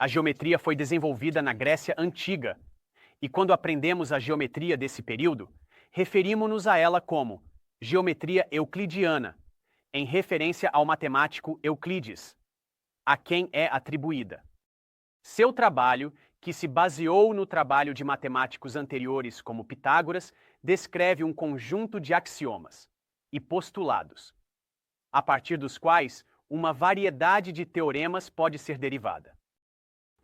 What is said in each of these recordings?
A geometria foi desenvolvida na Grécia Antiga, e quando aprendemos a geometria desse período, referimos-nos a ela como geometria euclidiana, em referência ao matemático Euclides, a quem é atribuída. Seu trabalho, que se baseou no trabalho de matemáticos anteriores como Pitágoras, descreve um conjunto de axiomas e postulados, a partir dos quais uma variedade de teoremas pode ser derivada.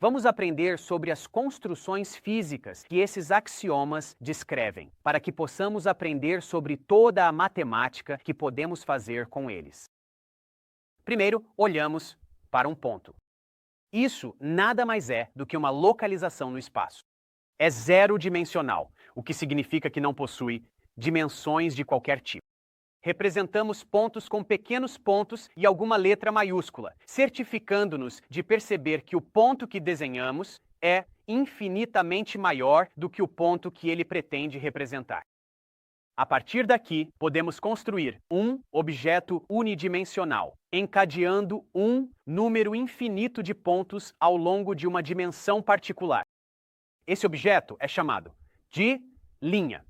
Vamos aprender sobre as construções físicas que esses axiomas descrevem, para que possamos aprender sobre toda a matemática que podemos fazer com eles. Primeiro, olhamos para um ponto. Isso nada mais é do que uma localização no espaço. É zero-dimensional, o que significa que não possui dimensões de qualquer tipo. Representamos pontos com pequenos pontos e alguma letra maiúscula, certificando-nos de perceber que o ponto que desenhamos é infinitamente maior do que o ponto que ele pretende representar. A partir daqui, podemos construir um objeto unidimensional, encadeando um número infinito de pontos ao longo de uma dimensão particular. Esse objeto é chamado de linha.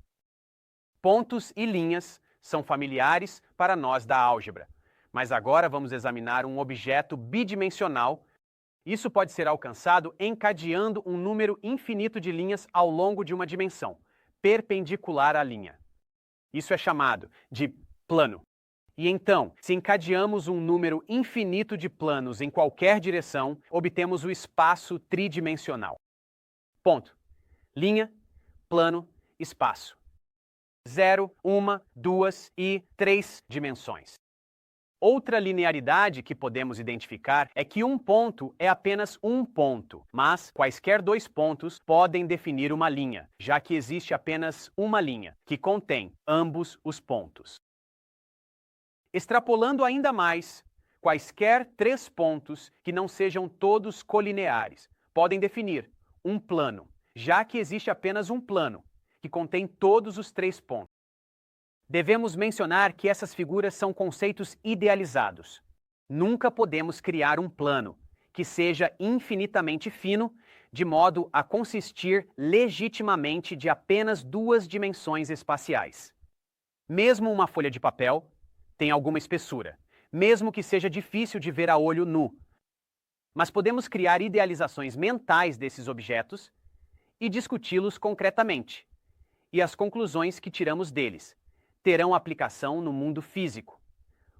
Pontos e linhas são familiares para nós da álgebra, mas agora vamos examinar um objeto bidimensional. Isso pode ser alcançado encadeando um número infinito de linhas ao longo de uma dimensão, perpendicular à linha. Isso é chamado de plano. E então, se encadeamos um número infinito de planos em qualquer direção, obtemos o espaço tridimensional. Ponto. Linha, plano, espaço. 0, 1, 2 e 3 dimensões. Outra linearidade que podemos identificar é que um ponto é apenas um ponto, mas quaisquer dois pontos podem definir uma linha, já que existe apenas uma linha, que contém ambos os pontos. Extrapolando ainda mais, quaisquer três pontos que não sejam todos colineares podem definir um plano, já que existe apenas um plano, que contém todos os três pontos. Devemos mencionar que essas figuras são conceitos idealizados. Nunca podemos criar um plano que seja infinitamente fino, de modo a consistir legitimamente de apenas duas dimensões espaciais. Mesmo uma folha de papel tem alguma espessura, mesmo que seja difícil de ver a olho nu. Mas podemos criar idealizações mentais desses objetos e discuti-los concretamente. E as conclusões que tiramos deles terão aplicação no mundo físico,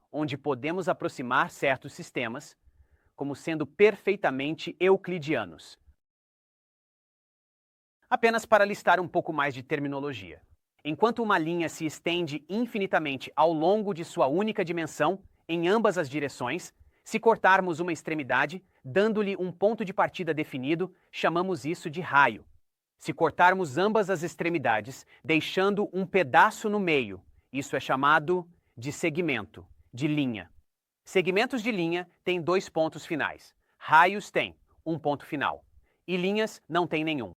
onde podemos aproximar certos sistemas como sendo perfeitamente euclidianos. Apenas para listar um pouco mais de terminologia. Enquanto uma linha se estende infinitamente ao longo de sua única dimensão, em ambas as direções, se cortarmos uma extremidade, dando-lhe um ponto de partida definido, chamamos isso de raio. Se cortarmos ambas as extremidades, deixando um pedaço no meio, isso é chamado de segmento, de linha. Segmentos de linha têm dois pontos finais. Raios têm um ponto final. E linhas não têm nenhum.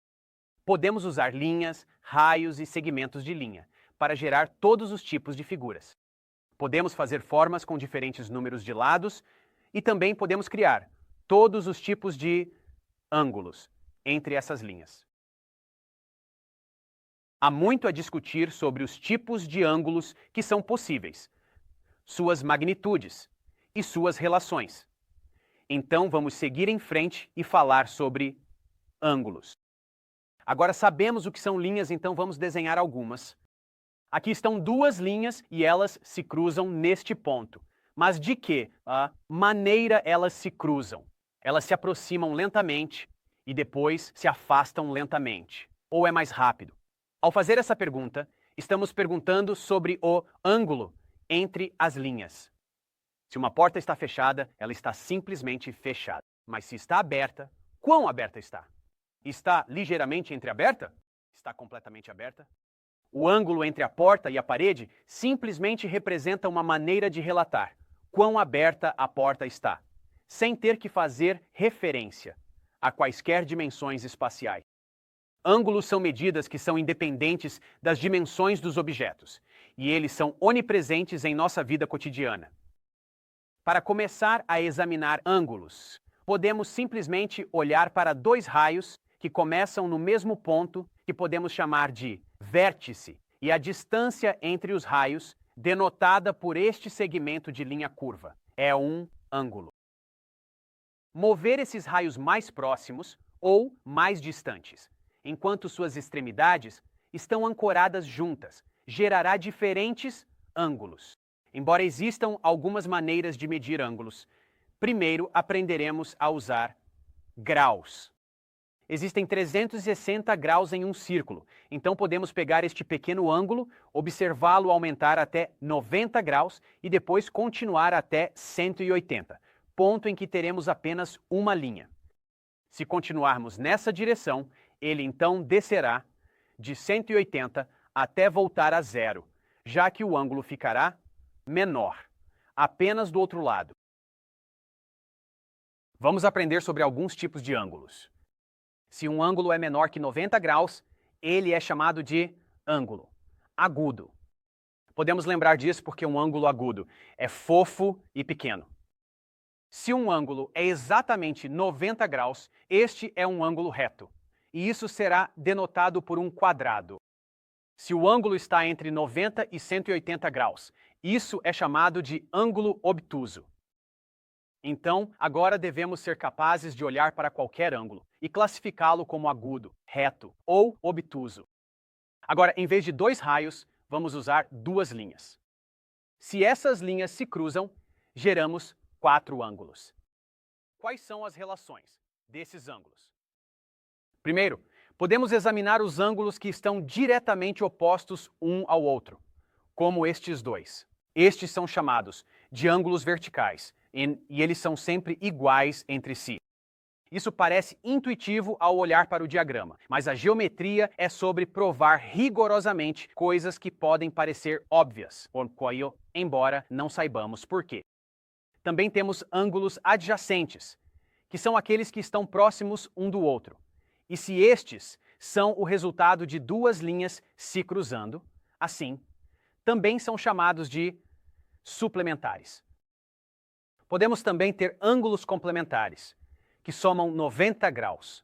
Podemos usar linhas, raios e segmentos de linha para gerar todos os tipos de figuras. Podemos fazer formas com diferentes números de lados e também podemos criar todos os tipos de ângulos entre essas linhas. Há muito a discutir sobre os tipos de ângulos que são possíveis, suas magnitudes e suas relações. Então vamos seguir em frente e falar sobre ângulos. Agora sabemos o que são linhas, então vamos desenhar algumas. Aqui estão duas linhas e elas se cruzam neste ponto. Mas de que maneira elas se cruzam? Elas se aproximam lentamente e depois se afastam lentamente. Ou é mais rápido? Ao fazer essa pergunta, estamos perguntando sobre o ângulo entre as linhas. Se uma porta está fechada, ela está simplesmente fechada. Mas se está aberta, quão aberta está? Está ligeiramente entreaberta? Está completamente aberta? O ângulo entre a porta e a parede simplesmente representa uma maneira de relatar quão aberta a porta está, sem ter que fazer referência a quaisquer dimensões espaciais. Ângulos são medidas que são independentes das dimensões dos objetos, e eles são onipresentes em nossa vida cotidiana. Para começar a examinar ângulos, podemos simplesmente olhar para dois raios que começam no mesmo ponto, que podemos chamar de vértice, e a distância entre os raios, denotada por este segmento de linha curva, é um ângulo. Mover esses raios mais próximos ou mais distantes, enquanto suas extremidades estão ancoradas juntas, gerará diferentes ângulos. Embora existam algumas maneiras de medir ângulos, primeiro aprenderemos a usar graus. Existem 360 graus em um círculo, então podemos pegar este pequeno ângulo, observá-lo aumentar até 90 graus e depois continuar até 180, ponto em que teremos apenas uma linha. Se continuarmos nessa direção, ele então descerá de 180 até voltar a zero, já que o ângulo ficará menor, apenas do outro lado. Vamos aprender sobre alguns tipos de ângulos. Se um ângulo é menor que 90 graus, ele é chamado de ângulo agudo. Podemos lembrar disso porque um ângulo agudo é fofo e pequeno. Se um ângulo é exatamente 90 graus, este é um ângulo reto, e isso será denotado por um quadrado. Se o ângulo está entre 90 e 180 graus, isso é chamado de ângulo obtuso. Então, agora devemos ser capazes de olhar para qualquer ângulo e classificá-lo como agudo, reto ou obtuso. Agora, em vez de dois raios, vamos usar duas linhas. Se essas linhas se cruzam, geramos 4 ângulos. Quais são as relações desses ângulos? Primeiro, podemos examinar os ângulos que estão diretamente opostos um ao outro, como estes dois. Estes são chamados de ângulos verticais, e eles são sempre iguais entre si. Isso parece intuitivo ao olhar para o diagrama, mas a geometria é sobre provar rigorosamente coisas que podem parecer óbvias, embora não saibamos por quê. Também temos ângulos adjacentes, que são aqueles que estão próximos um do outro. E se estes são o resultado de duas linhas se cruzando, assim, também são chamados de suplementares. Podemos também ter ângulos complementares, que somam 90 graus.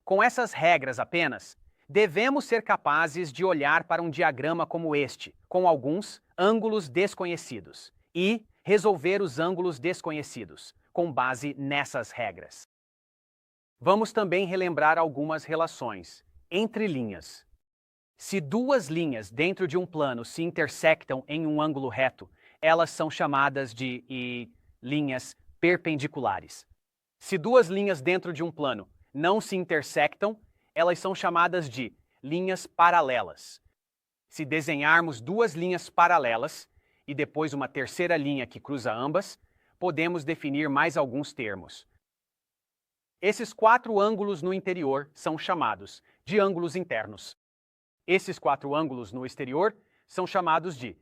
Com essas regras apenas, devemos ser capazes de olhar para um diagrama como este, com alguns ângulos desconhecidos, e resolver os ângulos desconhecidos, com base nessas regras. Vamos também relembrar algumas relações entre linhas. Se duas linhas dentro de um plano se intersectam em um ângulo reto, elas são chamadas de linhas perpendiculares. Se duas linhas dentro de um plano não se intersectam, elas são chamadas de linhas paralelas. Se desenharmos duas linhas paralelas e depois uma terceira linha que cruza ambas, podemos definir mais alguns termos. Esses 4 ângulos no interior são chamados de ângulos internos. Esses 4 ângulos no exterior são chamados de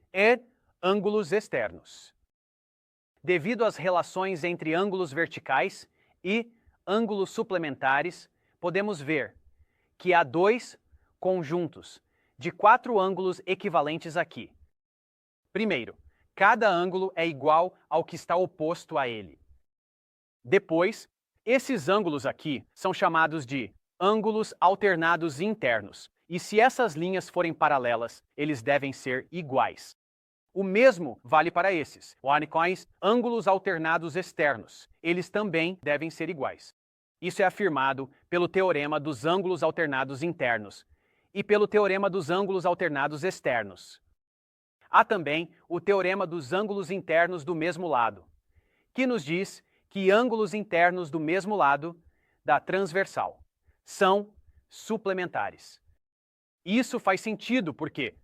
ângulos externos. Devido às relações entre ângulos verticais e ângulos suplementares, podemos ver que há 2 conjuntos de 4 ângulos equivalentes aqui. Primeiro, cada ângulo é igual ao que está oposto a ele. Depois, esses ângulos aqui são chamados de ângulos alternados internos, e se essas linhas forem paralelas, eles devem ser iguais. O mesmo vale para esses, ângulos alternados externos. Eles também devem ser iguais. Isso é afirmado pelo teorema dos ângulos alternados internos e pelo teorema dos ângulos alternados externos. Há também o teorema dos ângulos internos do mesmo lado, que nos diz que ângulos internos do mesmo lado da transversal são suplementares. Isso faz sentido porque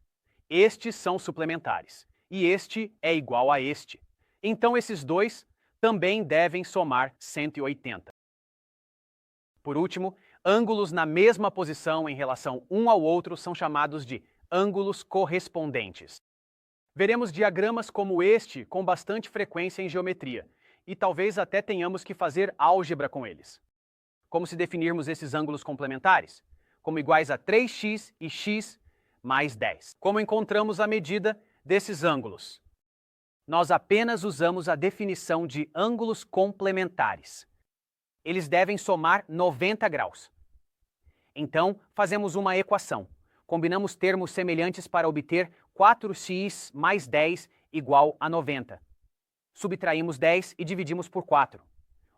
estes são suplementares e este é igual a este. Então esses dois também devem somar 180. Por último, ângulos na mesma posição em relação um ao outro são chamados de ângulos correspondentes. Veremos diagramas como este com bastante frequência em geometria, e talvez até tenhamos que fazer álgebra com eles. Como se definirmos esses ângulos complementares? Como iguais a 3x e x mais 10. Como encontramos a medida desses ângulos? Nós apenas usamos a definição de ângulos complementares. Eles devem somar 90 graus. Então, fazemos uma equação. Combinamos termos semelhantes para obter 4x mais 10 igual a 90. Subtraímos 10 e dividimos por 4,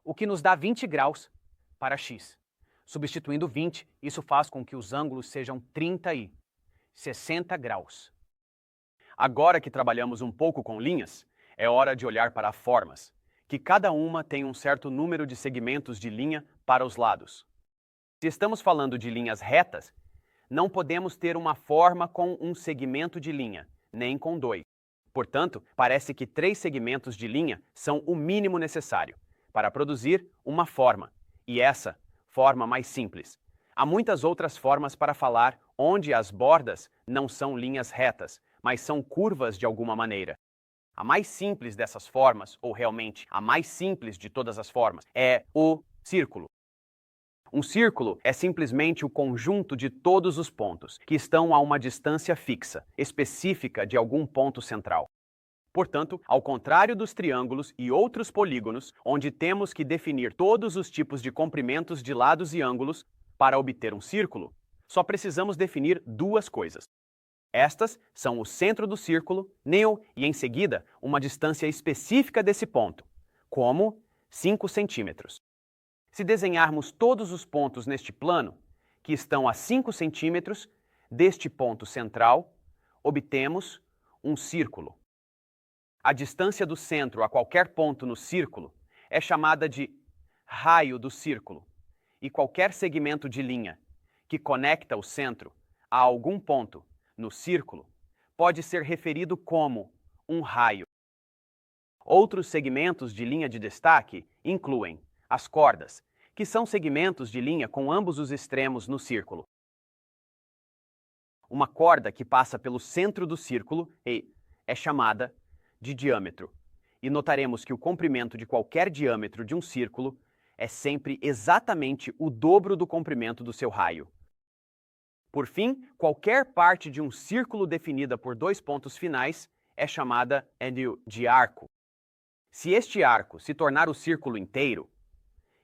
o que nos dá 20 graus para x. Substituindo 20, isso faz com que os ângulos sejam 30 e 60 graus. Agora que trabalhamos um pouco com linhas, é hora de olhar para formas, que cada uma tem um certo número de segmentos de linha para os lados. Se estamos falando de linhas retas, não podemos ter uma forma com um segmento de linha, nem com dois. Portanto, parece que 3 segmentos de linha são o mínimo necessário para produzir uma forma, e essa forma mais simples. Há muitas outras formas para falar onde as bordas não são linhas retas, mas são curvas de alguma maneira. A mais simples dessas formas, ou realmente a mais simples de todas as formas, é o círculo. Um círculo é simplesmente o conjunto de todos os pontos que estão a uma distância fixa, específica de algum ponto central. Portanto, ao contrário dos triângulos e outros polígonos, onde temos que definir todos os tipos de comprimentos de lados e ângulos para obter um círculo, só precisamos definir 2 coisas. Estas são o centro do círculo, neo, e em seguida, uma distância específica desse ponto, como 5 centímetros. Se desenharmos todos os pontos neste plano, que estão a 5 centímetros deste ponto central, obtemos um círculo. A distância do centro a qualquer ponto no círculo é chamada de raio do círculo, e qualquer segmento de linha que conecta o centro a algum ponto no círculo pode ser referido como um raio. Outros segmentos de linha de destaque incluem as cordas, que são segmentos de linha com ambos os extremos no círculo. Uma corda que passa pelo centro do círculo é chamada de diâmetro, e notaremos que o comprimento de qualquer diâmetro de um círculo é sempre exatamente o dobro do comprimento do seu raio. Por fim, qualquer parte de um círculo definida por 2 pontos finais é chamada de arco. Se este arco se tornar o círculo inteiro,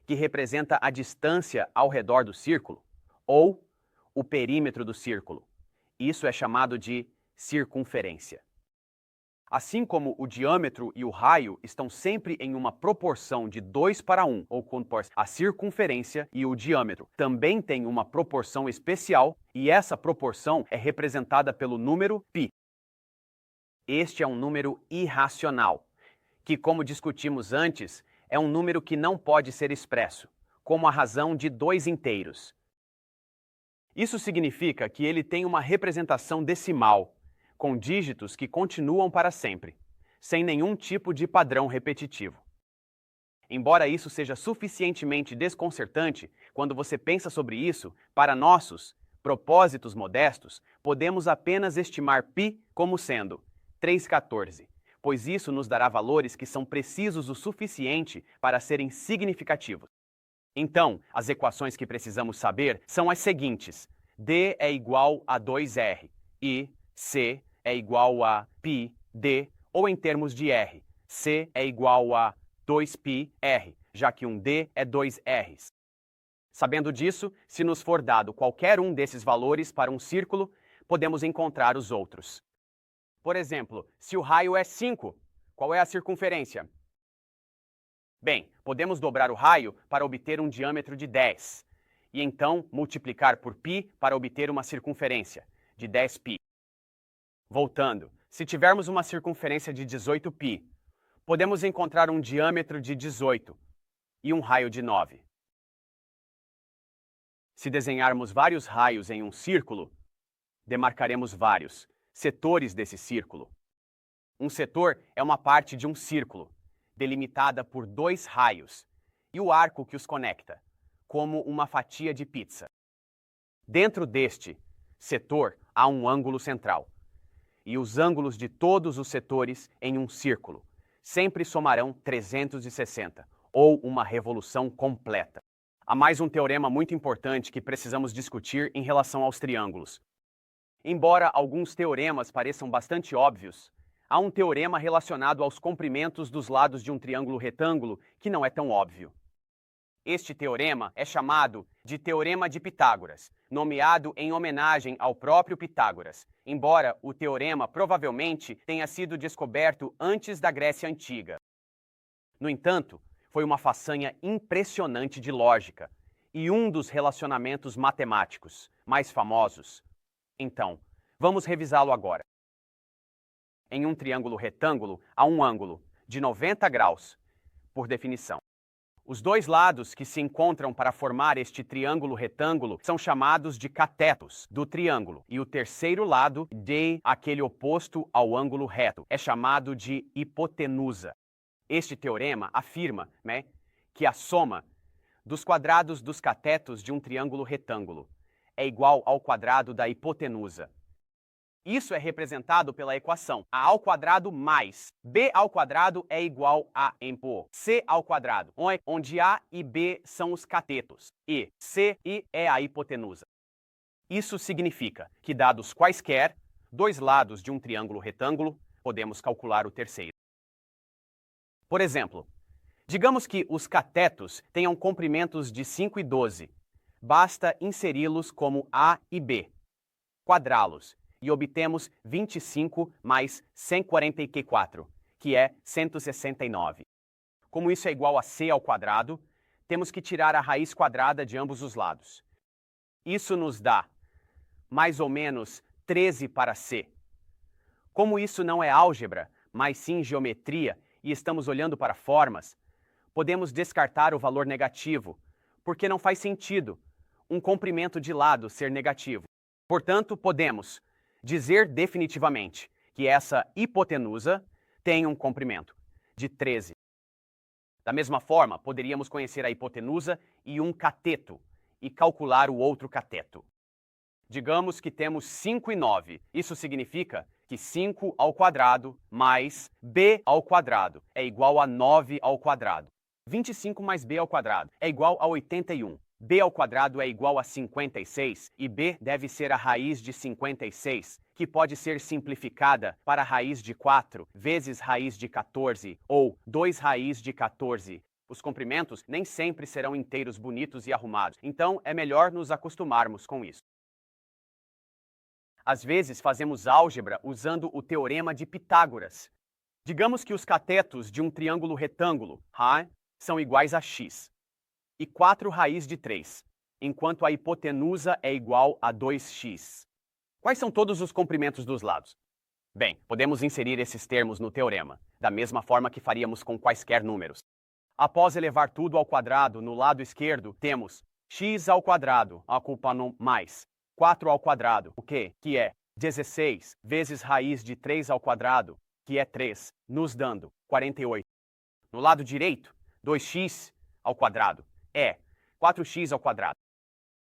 que representa a distância ao redor do círculo, ou o perímetro do círculo, isso é chamado de circunferência. Assim como o diâmetro e o raio estão sempre em uma proporção de 2:1, ou a circunferência e o diâmetro também têm uma proporção especial, e essa proporção é representada pelo número π. Este é um número irracional, que, como discutimos antes, é um número que não pode ser expresso, como a razão de 2 inteiros. Isso significa que ele tem uma representação decimal, com dígitos que continuam para sempre, sem nenhum tipo de padrão repetitivo. Embora isso seja suficientemente desconcertante, quando você pensa sobre isso, para nossos propósitos modestos, podemos apenas estimar π como sendo 3,14, pois isso nos dará valores que são precisos o suficiente para serem significativos. Então, as equações que precisamos saber são as seguintes: D é igual a 2R e C é igual a πd, ou em termos de R, C é igual a 2πr, já que um D é 2 Rs. Sabendo disso, se nos for dado qualquer um desses valores para um círculo, podemos encontrar os outros. Por exemplo, se o raio é 5, qual é a circunferência? Bem, podemos dobrar o raio para obter um diâmetro de 10, e então multiplicar por π para obter uma circunferência de 10π. Voltando, se tivermos uma circunferência de 18π, podemos encontrar um diâmetro de 18 e um raio de 9. Se desenharmos vários raios em um círculo, demarcaremos vários setores desse círculo. Um setor é uma parte de um círculo, delimitada por dois raios, e o arco que os conecta, como uma fatia de pizza. Dentro deste setor há um ângulo central, e os ângulos de todos os setores em um círculo sempre somarão 360, ou uma revolução completa. Há mais um teorema muito importante que precisamos discutir em relação aos triângulos. Embora alguns teoremas pareçam bastante óbvios, há um teorema relacionado aos comprimentos dos lados de um triângulo retângulo que não é tão óbvio. Este teorema é chamado de Teorema de Pitágoras, nomeado em homenagem ao próprio Pitágoras, embora o teorema provavelmente tenha sido descoberto antes da Grécia Antiga. No entanto, foi uma façanha impressionante de lógica e um dos relacionamentos matemáticos mais famosos. Então, vamos revisá-lo agora. Em um triângulo retângulo, há um ângulo de 90 graus, por definição. Os dois lados que se encontram para formar este triângulo retângulo são chamados de catetos do triângulo, e o terceiro lado, de aquele oposto ao ângulo reto, é chamado de hipotenusa. Este teorema afirma, que a soma dos quadrados dos catetos de um triângulo retângulo é igual ao quadrado da hipotenusa. Isso é representado pela equação a ao quadrado mais b ao quadrado é igual a c ao quadrado, onde a e b são os catetos e c é a hipotenusa. Isso significa que, dados quaisquer dois lados de um triângulo retângulo, podemos calcular o terceiro. Por exemplo, digamos que os catetos tenham comprimentos de 5 e 12. Basta inseri-los como a e b, quadrá-los, e obtemos 25 mais 144, que é 169. Como isso é igual a c ao quadrado, temos que tirar a raiz quadrada de ambos os lados. Isso nos dá mais ou menos 13 para c. Como isso não é álgebra, mas sim geometria, e estamos olhando para formas, podemos descartar o valor negativo, porque não faz sentido um comprimento de lado ser negativo. Portanto, podemos dizer definitivamente que essa hipotenusa tem um comprimento de 13. Da mesma forma, poderíamos conhecer a hipotenusa e um cateto e calcular o outro cateto. Digamos que temos 5 e 9. Isso significa que 5 ao quadrado mais b ao quadrado é igual a 9 ao quadrado. 25 mais b ao quadrado é igual a 81. b ao quadrado é igual a 56 e b deve ser a raiz de 56, que pode ser simplificada para a raiz de 4 vezes raiz de 14 ou 2 raiz de 14. Os comprimentos nem sempre serão inteiros bonitos e arrumados, então é melhor nos acostumarmos com isso. Às vezes fazemos álgebra usando o teorema de Pitágoras. Digamos que os catetos de um triângulo retângulo são iguais a x e 4 raiz de 3, enquanto a hipotenusa é igual a 2x. Quais são todos os comprimentos dos lados? Bem, podemos inserir esses termos no teorema, da mesma forma que faríamos com quaisquer números. Após elevar tudo ao quadrado, no lado esquerdo, temos x ao quadrado, ocupando mais 4 ao quadrado, que é 16 vezes raiz de 3 ao quadrado, que é 3, nos dando 48. No lado direito, 2x ao quadrado é 4x ao quadrado.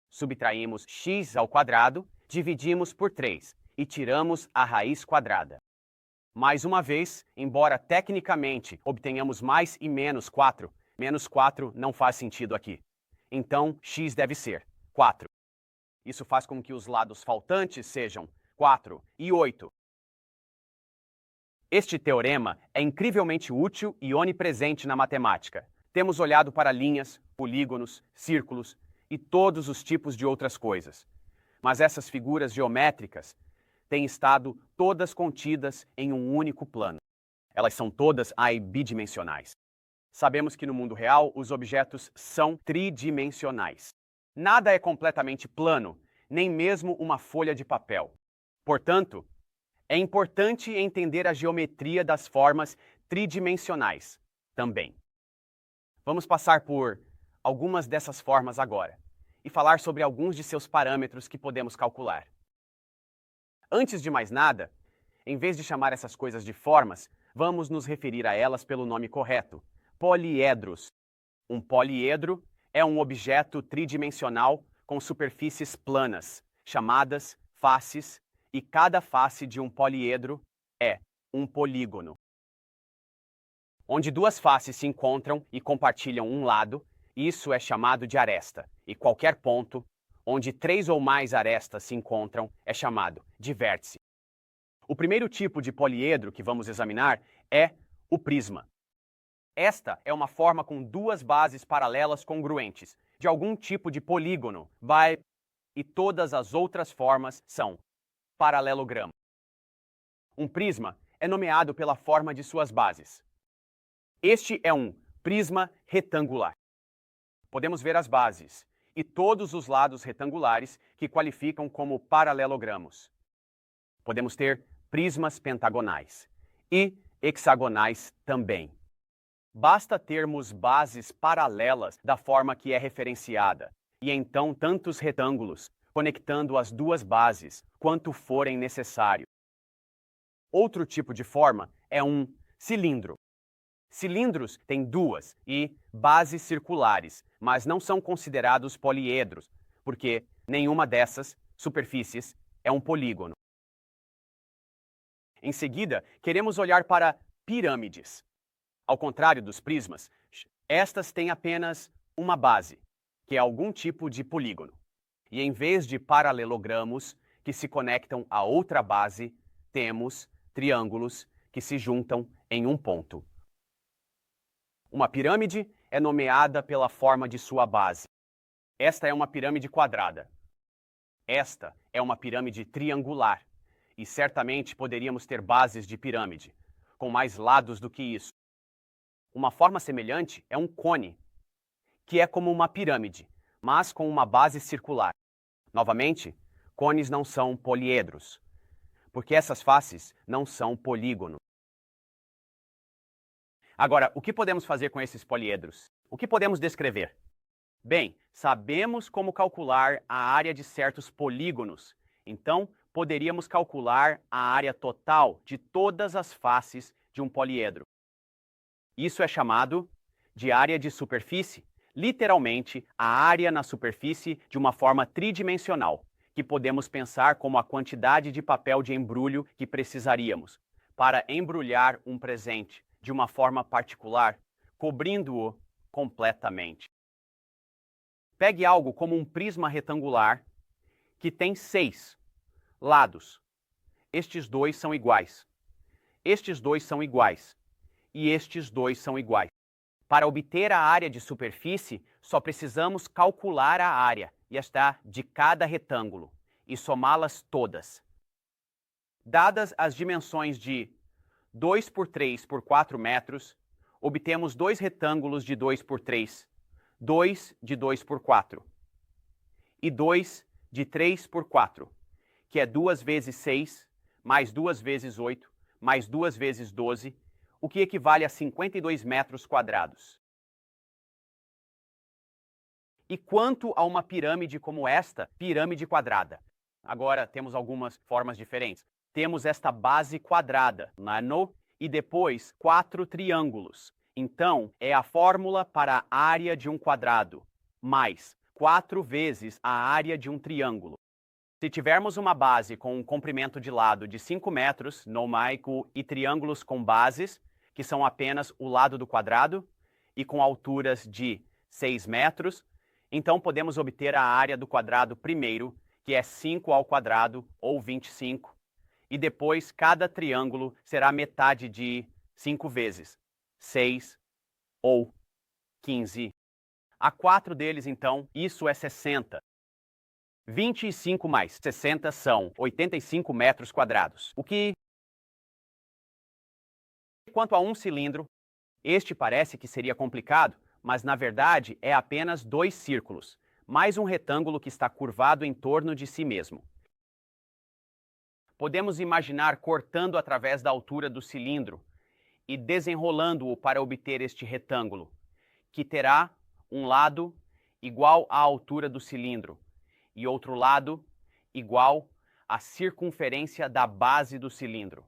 Subtraímos x ao quadrado, dividimos por 3 e tiramos a raiz quadrada. Mais uma vez, embora tecnicamente obtenhamos mais e menos 4 não faz sentido aqui. Então, x deve ser 4. Isso faz com que os lados faltantes sejam 4 e 8. Este teorema é incrivelmente útil e onipresente na matemática. Temos olhado para linhas, polígonos, círculos e todos os tipos de outras coisas. Mas essas figuras geométricas têm estado todas contidas em um único plano. Elas são todas bidimensionais. Sabemos que no mundo real os objetos são tridimensionais. Nada é completamente plano, nem mesmo uma folha de papel. Portanto, é importante entender a geometria das formas tridimensionais também. Vamos passar por algumas dessas formas agora e falar sobre alguns de seus parâmetros que podemos calcular. Antes de mais nada, em vez de chamar essas coisas de formas, vamos nos referir a elas pelo nome correto: poliedros. Um poliedro é um objeto tridimensional com superfícies planas, chamadas faces, e cada face de um poliedro é um polígono. Onde duas faces se encontram e compartilham um lado, isso é chamado de aresta, e qualquer ponto onde três ou mais arestas se encontram é chamado de vértice. O primeiro tipo de poliedro que vamos examinar é o prisma. Esta é uma forma com duas bases paralelas congruentes, de algum tipo de polígono, e todas as outras formas são paralelogramo. Um prisma é nomeado pela forma de suas bases. Este é um prisma retangular. Podemos ver as bases e todos os lados retangulares que qualificam como paralelogramos. Podemos ter prismas pentagonais e hexagonais também. Basta termos bases paralelas da forma que é referenciada, e então tantos retângulos, conectando as duas bases, quanto forem necessário. Outro tipo de forma é um cilindro. Cilindros têm duas bases circulares, mas não são considerados poliedros, porque nenhuma dessas superfícies é um polígono. Em seguida, queremos olhar para pirâmides. Ao contrário dos prismas, estas têm apenas uma base, que é algum tipo de polígono. E em vez de paralelogramos que se conectam a outra base, temos triângulos que se juntam em um ponto. Uma pirâmide é nomeada pela forma de sua base. Esta é uma pirâmide quadrada. Esta é uma pirâmide triangular. E certamente poderíamos ter bases de pirâmide, com mais lados do que isso. Uma forma semelhante é um cone, que é como uma pirâmide, mas com uma base circular. Novamente, cones não são poliedros, porque essas faces não são polígonos. Agora, o que podemos fazer com esses poliedros? O que podemos descrever? Bem, sabemos como calcular a área de certos polígonos, então poderíamos calcular a área total de todas as faces de um poliedro. Isso é chamado de área de superfície, literalmente a área na superfície de uma forma tridimensional, que podemos pensar como a quantidade de papel de embrulho que precisaríamos para embrulhar um presente de uma forma particular, cobrindo-o completamente. Pegue algo como um prisma retangular que tem 6 lados. Estes dois são iguais. Estes dois são iguais. E estes dois são iguais. Para obter a área de superfície, só precisamos calcular a área, e esta de cada retângulo, e somá-las todas. Dadas as dimensões de 2 por 3 por 4 metros, obtemos dois retângulos de 2 por 3, 2 de 2 por 4, e 2 de 3 por 4, que é 2 vezes 6, mais 2 vezes 8, mais 2 vezes 12, o que equivale a 52 metros quadrados. E quanto a uma pirâmide como esta, pirâmide quadrada? Agora temos algumas formas diferentes. Temos esta base quadrada, e depois 4 triângulos. Então, é a fórmula para a área de um quadrado, mais 4 vezes a área de um triângulo. Se tivermos uma base com um comprimento de lado de 5 metros, e triângulos com bases, que são apenas o lado do quadrado, e com alturas de 6 metros, então podemos obter a área do quadrado primeiro, que é 5 ao quadrado, ou 25, e depois cada triângulo será metade de 5 vezes, 6 ou 15. Há 4 deles, então, isso é 60. 25 mais 60 são 85 metros quadrados. Quanto a um cilindro, este parece que seria complicado, mas na verdade é apenas 2 círculos, mais um retângulo que está curvado em torno de si mesmo. Podemos imaginar cortando através da altura do cilindro e desenrolando-o para obter este retângulo, que terá um lado igual à altura do cilindro e outro lado igual à circunferência da base do cilindro.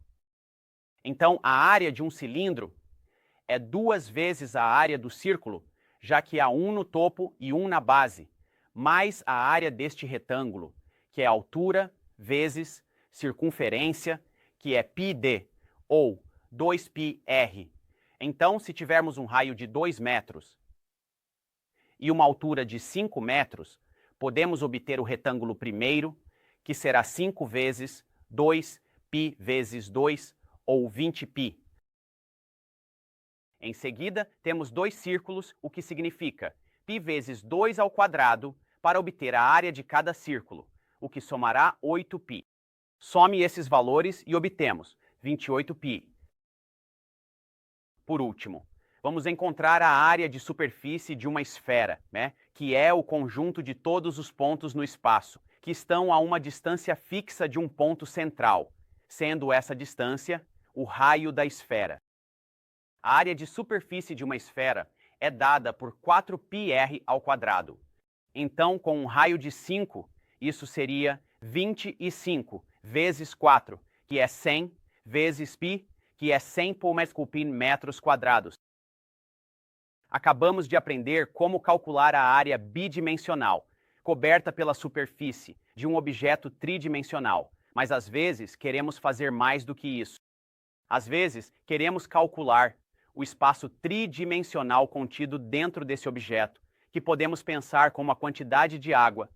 Então, a área de um cilindro é 2 vezes a área do círculo, já que há um no topo e um na base, mais a área deste retângulo, que é altura vezes circunferência, que é πd, ou 2πr. Então, se tivermos um raio de 2 metros e uma altura de 5 metros, podemos obter o retângulo primeiro, que será 5 vezes 2π vezes 2, ou 20π. Em seguida, temos dois círculos, o que significa π vezes 2 ao quadrado para obter a área de cada círculo, o que somará 8π. Some esses valores e obtemos 28π. Por último, vamos encontrar a área de superfície de uma esfera, que é o conjunto de todos os pontos no espaço, que estão a uma distância fixa de um ponto central, sendo essa distância o raio da esfera. A área de superfície de uma esfera é dada por 4πr ao quadrado. Então, com um raio de 5, isso seria 25 vezes 4, que é 100, vezes π, que é 100 por metros quadrados. Acabamos de aprender como calcular a área bidimensional, coberta pela superfície, de um objeto tridimensional, mas às vezes queremos fazer mais do que isso. Às vezes, queremos calcular o espaço tridimensional contido dentro desse objeto, que podemos pensar como a quantidade de água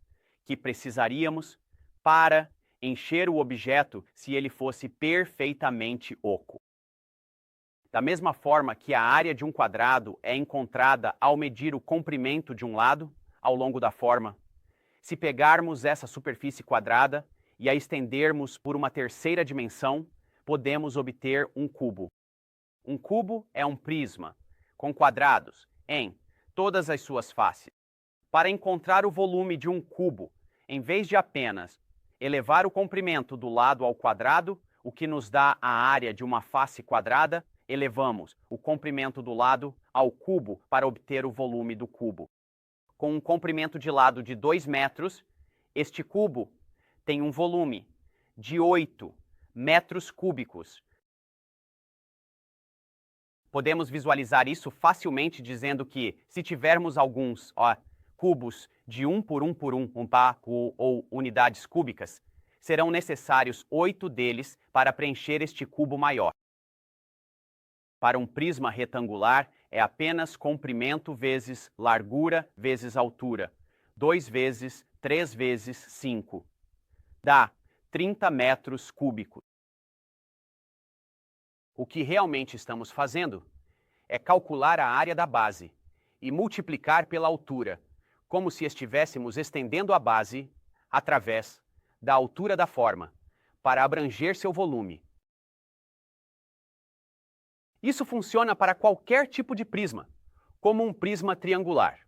que precisaríamos para encher o objeto se ele fosse perfeitamente oco. Da mesma forma que a área de um quadrado é encontrada ao medir o comprimento de um lado ao longo da forma, se pegarmos essa superfície quadrada e a estendermos por uma terceira dimensão, podemos obter um cubo. Um cubo é um prisma, com quadrados, em todas as suas faces. Para encontrar o volume de um cubo, em vez de apenas elevar o comprimento do lado ao quadrado, o que nos dá a área de uma face quadrada, elevamos o comprimento do lado ao cubo para obter o volume do cubo. Com um comprimento de lado de 2 metros, este cubo tem um volume de 8 metros cúbicos. Podemos visualizar isso facilmente dizendo que, se tivermos alguns cubos de 1 por 1 por 1, ou unidades cúbicas, serão necessários 8 deles para preencher este cubo maior. Para um prisma retangular, é apenas comprimento vezes largura vezes altura, 2 vezes 3 vezes 5. Dá 30 metros cúbicos. O que realmente estamos fazendo é calcular a área da base e multiplicar pela altura, como se estivéssemos estendendo a base através da altura da forma, para abranger seu volume. Isso funciona para qualquer tipo de prisma, como um prisma triangular.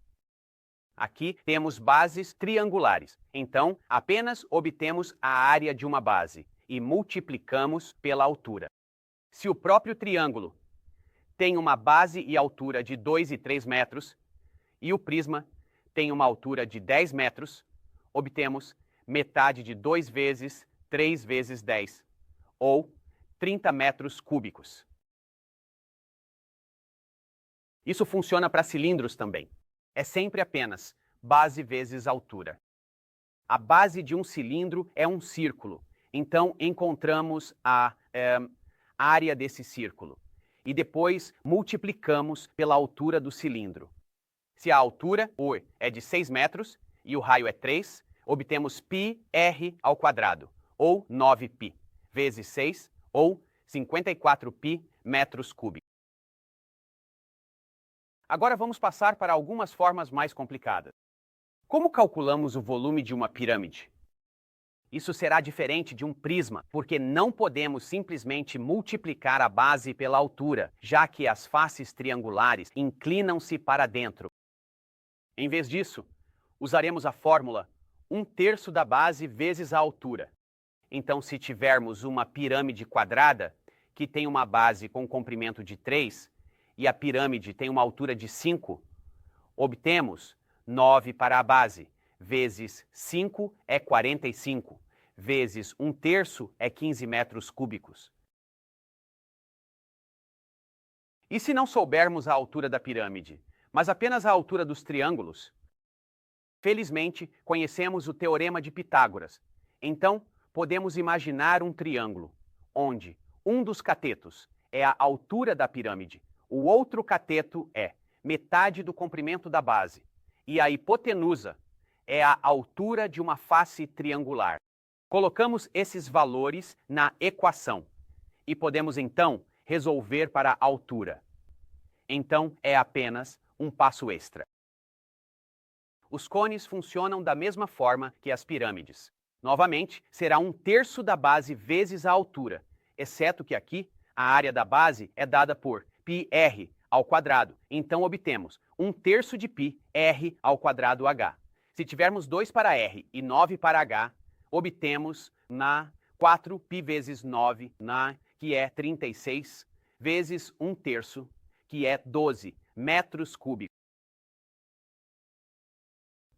Aqui temos bases triangulares, então apenas obtemos a área de uma base e multiplicamos pela altura. Se o próprio triângulo tem uma base e altura de 2 e 3 metros, e o prisma tem uma altura de 10 metros, obtemos metade de 2 vezes 3 vezes 10, ou 30 metros cúbicos. Isso funciona para cilindros também. É sempre apenas base vezes altura. A base de um cilindro é um círculo, então encontramos a área desse círculo e depois multiplicamos pela altura do cilindro. Se a altura é de 6 metros e o raio é 3, obtemos πr ao quadrado, ou 9π, vezes 6, ou 54π metros cúbicos. Agora vamos passar para algumas formas mais complicadas. Como calculamos o volume de uma pirâmide? Isso será diferente de um prisma, porque não podemos simplesmente multiplicar a base pela altura, já que as faces triangulares inclinam-se para dentro. Em vez disso, usaremos a fórmula 1/3 da base vezes a altura. Então, se tivermos uma pirâmide quadrada, que tem uma base com comprimento de 3, e a pirâmide tem uma altura de 5, obtemos 9 para a base, vezes 5 é 45, vezes 1/3 é 15 metros cúbicos. E se não soubermos a altura da pirâmide, mas apenas a altura dos triângulos? Felizmente, conhecemos o Teorema de Pitágoras. Então, podemos imaginar um triângulo, onde um dos catetos é a altura da pirâmide, o outro cateto é metade do comprimento da base, e a hipotenusa é a altura de uma face triangular. Colocamos esses valores na equação e podemos então resolver para a altura. Então, é apenas um passo extra. Os cones funcionam da mesma forma que as pirâmides. Novamente, será 1/3 da base vezes a altura, exceto que aqui a área da base é dada por πr ao quadrado. Então obtemos 1/3 de πr ao quadrado h. Se tivermos 2 para r e 9 para h, obtemos 4π vezes 9, que é 36, vezes 1/3, que é 12 metros cúbicos.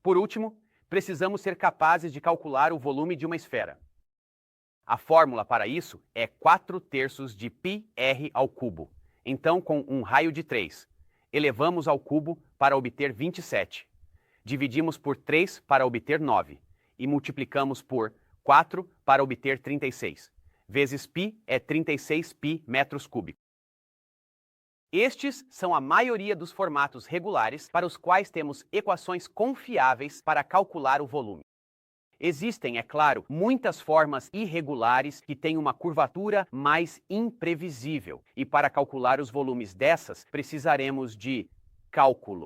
Por último, precisamos ser capazes de calcular o volume de uma esfera. A fórmula para isso é 4/3 de πr ao cubo. Então, com um raio de 3, elevamos ao cubo para obter 27. Dividimos por 3 para obter 9 e multiplicamos por 4 para obter 36. Vezes π é 36π metros cúbicos. Estes são a maioria dos formatos regulares para os quais temos equações confiáveis para calcular o volume. Existem, é claro, muitas formas irregulares que têm uma curvatura mais imprevisível, e para calcular os volumes dessas precisaremos de cálculo.